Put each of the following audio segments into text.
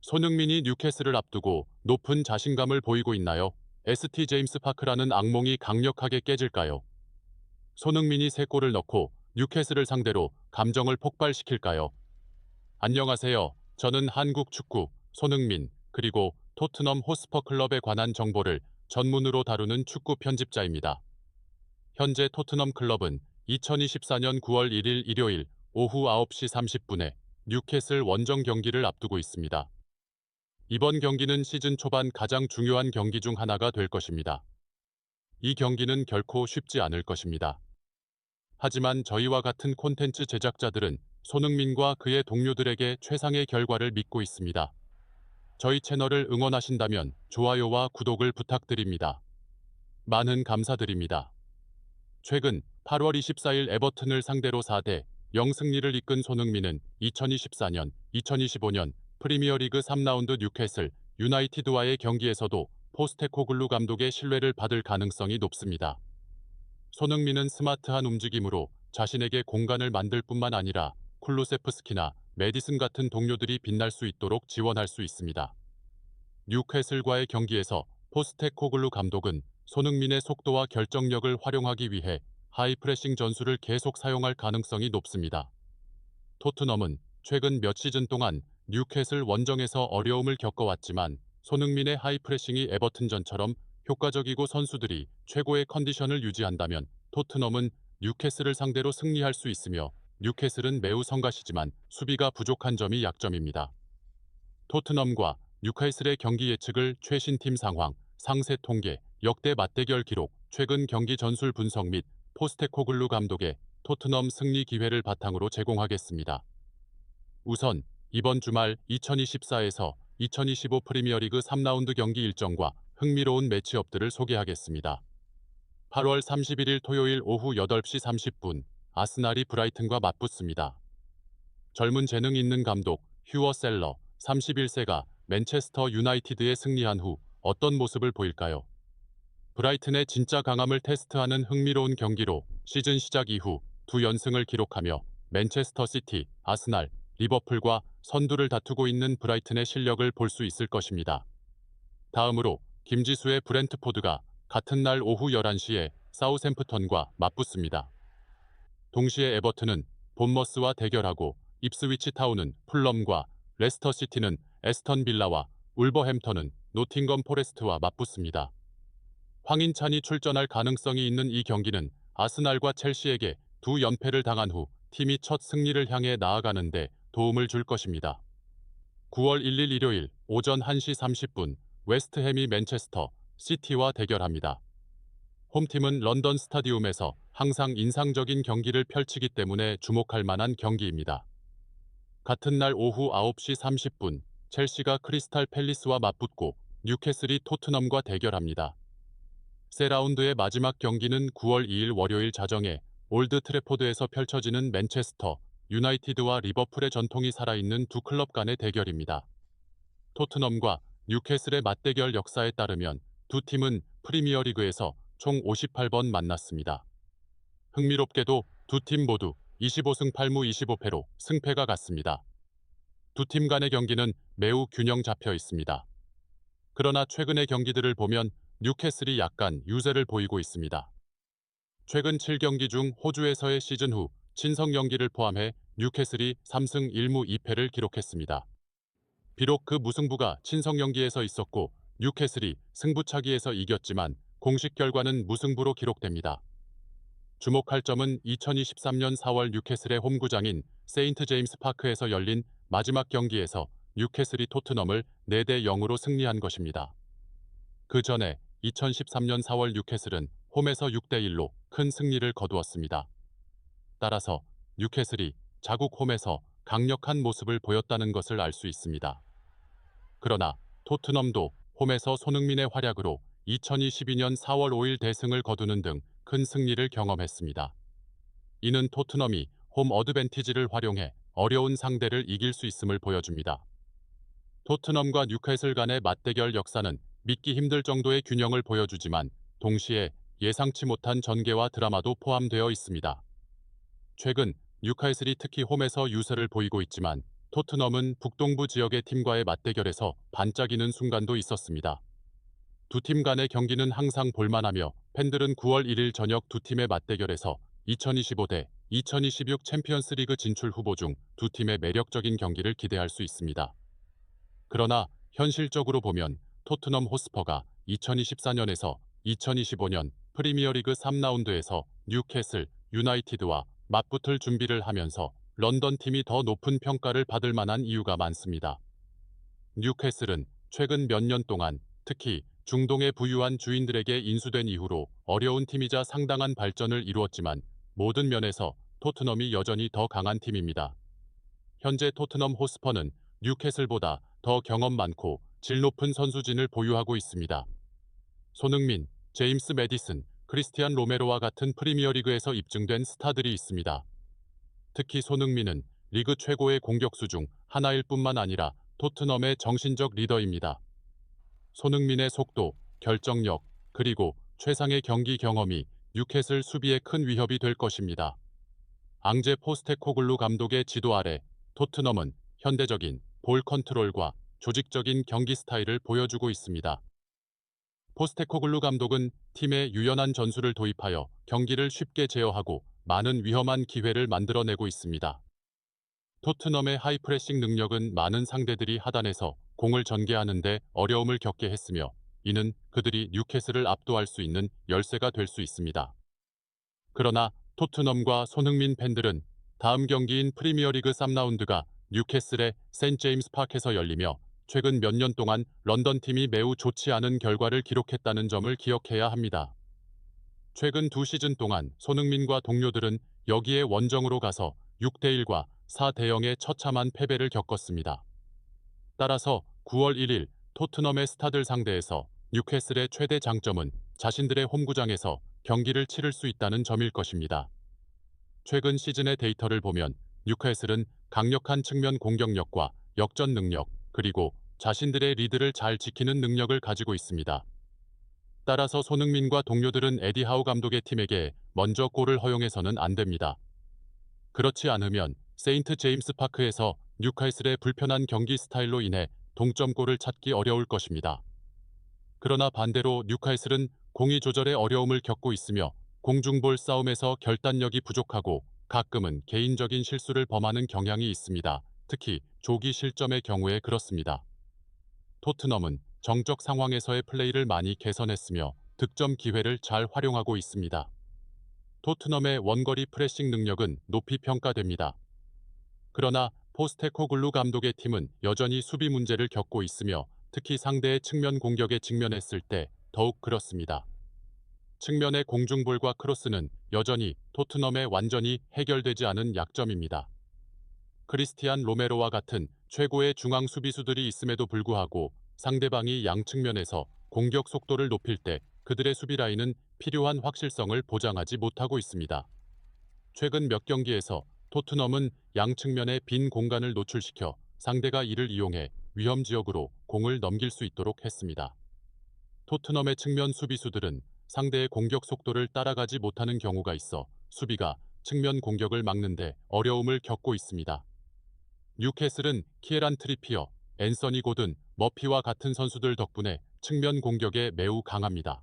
손흥민이 뉴캐슬을 앞두고 높은 자신감을 보이고 있나요? ST 제임스 파크라는 악몽이 강력하게 깨질까요? 손흥민이 3골을 넣고 뉴캐슬을 상대로 감정을 폭발시킬까요? 안녕하세요. 저는 한국 축구, 손흥민, 그리고 토트넘 호스퍼 클럽에 관한 정보를 전문으로 다루는 축구 편집자입니다. 현재 토트넘 클럽은 2024년 9월 1일 일요일 오후 9시 30분에 뉴캐슬 원정 경기를 앞두고 있습니다. 이번 경기는 시즌 초반 가장 중요한 경기 중 하나가 될 것입니다. 이 경기는 결코 쉽지 않을 것입니다. 하지만 저희와 같은 콘텐츠 제작자들은 손흥민과 그의 동료들에게 최상의 결과를 믿고 있습니다. 저희 채널을 응원하신다면 좋아요와 구독을 부탁드립니다. 많은 감사드립니다. 최근 8월 24일 에버튼을 상대로 4대 0 승리를 이끈 손흥민은 2024년, 2025년 프리미어리그 3라운드 뉴캐슬 유나이티드와의 경기에서도 포스테코글루 감독의 신뢰를 받을 가능성이 높습니다. 손흥민은 스마트한 움직임으로 자신에게 공간을 만들 뿐만 아니라 쿨루세프스키나 메디슨 같은 동료들이 빛날 수 있도록 지원할 수 있습니다. 뉴캐슬과의 경기에서 포스테코글루 감독은 손흥민의 속도와 결정력을 활용하기 위해 하이프레싱 전술을 계속 사용할 가능성이 높습니다. 토트넘은 최근 몇 시즌 동안 뉴캐슬 원정에서 어려움을 겪어왔지만 손흥민의 하이프레싱이 에버튼전처럼 효과적이고 선수들이 최고의 컨디션을 유지한다면 토트넘은 뉴캐슬을 상대로 승리할 수 있으며 뉴캐슬은 매우 성가시지만 수비가 부족한 점이 약점입니다. 토트넘과 뉴캐슬의 경기 예측을 최신 팀 상황, 상세 통계, 역대 맞대결 기록, 최근 경기 전술 분석 및 포스테코글루 감독의 토트넘 승리 기회를 바탕으로 제공하겠습니다. 우선 이번 주말 2024에서 2025 프리미어리그 3라운드 경기 일정과 흥미로운 매치업들을 소개하겠습니다. 8월 31일 토요일 오후 8시 30분 아스날이 브라이튼과 맞붙습니다. 젊은 재능 있는 감독 휴어 셀러 31세가 맨체스터 유나이티드에 승리한 후 어떤 모습을 보일까요? 브라이튼의 진짜 강함을 테스트하는 흥미로운 경기로 시즌 시작 이후 2연승을 기록하며 맨체스터 시티, 아스날, 리버풀과 선두를 다투고 있는 브라이튼의 실력을 볼 수 있을 것입니다. 다음으로 김지수의 브렌트포드가 같은 날 오후 11시에 사우샘프턴과 맞붙습니다. 동시에 에버튼은 본머스와 대결하고 입스위치 타운은 풀럼과 레스터 시티는 에스턴 빌라와 울버햄턴은 노팅엄 포레스트와 맞붙습니다. 황인찬이 출전할 가능성이 있는 이 경기는 아스날과 첼시에게 2연패를 당한 후 팀이 첫 승리를 향해 나아가는데 도움을 줄 것입니다. 9월 1일 일요일 오전 1시 30분 웨스트햄이 맨체스터 시티와 대결합니다. 홈팀은 런던 스타디움에서 항상 인상적인 경기를 펼치기 때문에 주목할 만한 경기입니다. 같은 날 오후 9시 30분 첼시가 크리스탈 팰리스와 맞붙고 뉴캐슬이 토트넘과 대결합니다. 세 라운드의 마지막 경기는 9월 2일 월요일 자정에 올드 트래포드에서 펼쳐지는 맨체스터 유나이티드와 리버풀의 전통이 살아있는 두 클럽 간의 대결입니다. 토트넘과 뉴캐슬의 맞대결 역사에 따르면 두 팀은 프리미어리그에서 총 58번 만났습니다. 흥미롭게도 두 팀 모두 25승 8무 25패로 승패가 같습니다. 두 팀 간의 경기는 매우 균형 잡혀 있습니다. 그러나 최근의 경기들을 보면 뉴캐슬이 약간 유세를 보이고 있습니다. 최근 7경기 중 호주에서의 시즌 후 친선 경기를 포함해 뉴캐슬이 3승 1무 2패를 기록했습니다. 비록 그 무승부가 친선 경기에서 있었고 뉴캐슬이 승부차기에서 이겼지만 공식 결과는 무승부로 기록됩니다. 주목할 점은 2023년 4월 뉴캐슬의 홈구장인 세인트 제임스 파크에서 열린 마지막 경기에서 뉴캐슬이 토트넘을 4대 0으로 승리한 것입니다. 그 전에 2013년 4월 뉴캐슬은 홈에서 6대 1로 큰 승리를 거두었습니다. 따라서 뉴캐슬이 자국 홈에서 강력한 모습을 보였다는 것을 알 수 있습니다. 그러나 토트넘도 홈에서 손흥민의 활약으로 2022년 4월 5일 대승을 거두는 등 큰 승리를 경험했습니다. 이는 토트넘이 홈 어드밴티지를 활용해 어려운 상대를 이길 수 있음을 보여줍니다. 토트넘과 뉴캐슬 간의 맞대결 역사는 믿기 힘들 정도의 균형을 보여주지만 동시에 예상치 못한 전개와 드라마도 포함되어 있습니다. 최근 뉴캐슬이 특히 홈에서 유세를 보이고 있지만 토트넘은 북동부 지역의 팀과의 맞대결에서 반짝이는 순간도 있었습니다. 두 팀 간의 경기는 항상 볼만하며 팬들은 9월 1일 저녁 두 팀의 맞대결에서 2025 대 2026 챔피언스리그 진출 후보 중 두 팀의 매력적인 경기를 기대할 수 있습니다. 그러나 현실적으로 보면 토트넘 호스퍼가 2024년에서 2025년 프리미어리그 3라운드에서 뉴캐슬 유나이티드와 맞붙을 준비를 하면서 런던 팀이 더 높은 평가를 받을 만한 이유가 많습니다. 뉴캐슬은 최근 몇 년 동안 특히 중동의 부유한 주인들에게 인수된 이후로 어려운 팀이자 상당한 발전을 이루었지만 모든 면에서 토트넘이 여전히 더 강한 팀입니다. 현재 토트넘 호스퍼는 뉴캐슬보다 더 경험 많고 질 높은 선수진을 보유하고 있습니다. 손흥민, 제임스 매디슨, 크리스티안 로메로와 같은 프리미어리그에서 입증된 스타들이 있습니다. 특히 손흥민은 리그 최고의 공격수 중 하나일 뿐만 아니라 토트넘의 정신적 리더입니다. 손흥민의 속도, 결정력, 그리고 최상의 경기 경험이 뉴캐슬 수비에 큰 위협이 될 것입니다. 앙제 포스테코글루 감독의 지도 아래 토트넘은 현대적인 볼 컨트롤과 조직적인 경기 스타일을 보여주고 있습니다. 포스테코글루 감독은 팀에 유연한 전술을 도입하여 경기를 쉽게 제어하고 많은 위험한 기회를 만들어내고 있습니다. 토트넘의 하이프레싱 능력은 많은 상대들이 하단에서 공을 전개하는 데 어려움을 겪게 했으며 이는 그들이 뉴캐슬을 압도할 수 있는 열쇠가 될 수 있습니다. 그러나 토트넘과 손흥민 팬들은 다음 경기인 프리미어리그 3라운드가 뉴캐슬의 세인트 제임스 파크에서 열리며 최근 몇 년 동안 런던 팀이 매우 좋지 않은 결과를 기록했다는 점을 기억해야 합니다. 최근 두 시즌 동안 손흥민과 동료들은 여기에 원정으로 가서 6대1과 4대0의 처참한 패배를 겪었습니다. 따라서 9월 1일 토트넘의 스타들 상대에서 뉴캐슬의 최대 장점은 자신들의 홈구장에서 경기를 치를 수 있다는 점일 것입니다. 최근 시즌의 데이터를 보면 뉴캐슬은 강력한 측면 공격력과 역전 능력, 그리고 자신들의 리드를 잘 지키는 능력을 가지고 있습니다. 따라서 손흥민과 동료들은 에디 하우 감독의 팀에게 먼저 골을 허용해서는 안 됩니다. 그렇지 않으면 세인트 제임스 파크에서 뉴캐슬의 불편한 경기 스타일로 인해 동점골을 찾기 어려울 것입니다. 그러나 반대로 뉴캐슬은 공이 조절에 어려움을 겪고 있으며 공중볼 싸움에서 결단력이 부족하고 가끔은 개인적인 실수를 범하는 경향이 있습니다. 특히 조기 실점의 경우에 그렇습니다. 토트넘은 정적 상황에서의 플레이를 많이 개선했으며 득점 기회를 잘 활용하고 있습니다. 토트넘의 원거리 프레싱 능력은 높이 평가됩니다. 그러나 포스테코글루 감독의 팀은 여전히 수비 문제를 겪고 있으며 특히 상대의 측면 공격에 직면했을 때 더욱 그렇습니다. 측면의 공중볼과 크로스는 여전히 토트넘의 완전히 해결되지 않은 약점입니다. 크리스티안 로메로와 같은 최고의 중앙 수비수들이 있음에도 불구하고 상대방이 양 측면에서 공격 속도를 높일 때 그들의 수비 라인은 필요한 확실성을 보장하지 못하고 있습니다. 최근 몇 경기에서 토트넘은 양 측면의 빈 공간을 노출시켜 상대가 이를 이용해 위험 지역으로 공을 넘길 수 있도록 했습니다. 토트넘의 측면 수비수들은 상대의 공격 속도를 따라가지 못하는 경우가 있어 수비가 측면 공격을 막는데 어려움을 겪고 있습니다. 뉴캐슬은 키에란 트리피어, 앤서니 고든, 머피와 같은 선수들 덕분에 측면 공격에 매우 강합니다.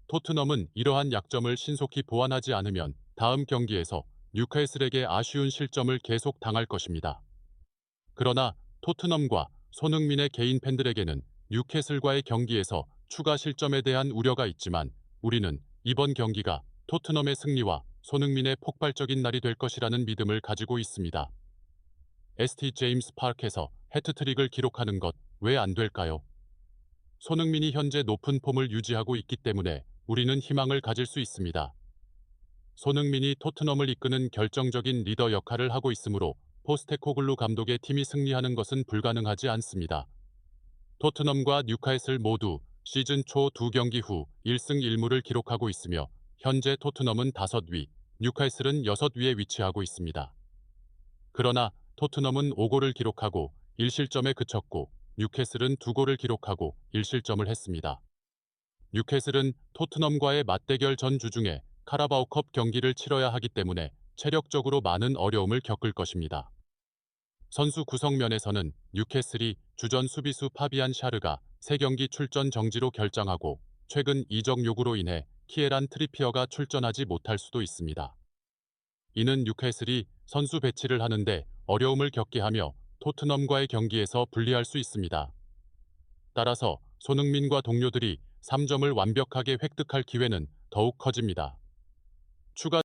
토트넘은 이러한 약점을 신속히 보완하지 않으면 다음 경기에서 뉴캐슬에게 아쉬운 실점을 계속 당할 것입니다. 그러나 토트넘과 손흥민의 개인 팬들에게는 뉴캐슬과의 경기에서 추가 실점에 대한 우려가 있지만 우리는 이번 경기가 토트넘의 승리와 손흥민의 폭발적인 날이 될 것이라는 믿음을 가지고 있습니다. ST 제임스 파크에서 해트트릭을 기록하는 것 왜 안 될까요? 손흥민이 현재 높은 폼을 유지하고 있기 때문에 우리는 희망을 가질 수 있습니다. 손흥민이 토트넘을 이끄는 결정적인 리더 역할을 하고 있으므로 포스테코글루 감독의 팀이 승리하는 것은 불가능하지 않습니다. 토트넘과 뉴캐슬 모두 시즌 초 두 경기 후 1승 1무를 기록하고 있으며 현재 토트넘은 5위, 뉴캐슬은 6위에 위치하고 있습니다. 그러나 토트넘은 5골을 기록하고 1실점에 그쳤고 뉴캐슬은 2골을 기록하고 1실점을 했습니다. 뉴캐슬은 토트넘과의 맞대결 전주 중에 카라바오컵 경기를 치러야 하기 때문에 체력적으로 많은 어려움을 겪을 것입니다. 선수 구성 면에서는 뉴캐슬이 주전 수비수 파비안 샤르가 3경기 출전 정지로 결정하고 최근 이적 요구로 인해 키에란 트리피어가 출전하지 못할 수도 있습니다. 이는 뉴캐슬이 선수 배치를 하는데 어려움을 겪게 하며 토트넘과의 경기에서 불리할 수 있습니다. 따라서 손흥민과 동료들이 3점을 완벽하게 획득할 기회는 더욱 커집니다. 추가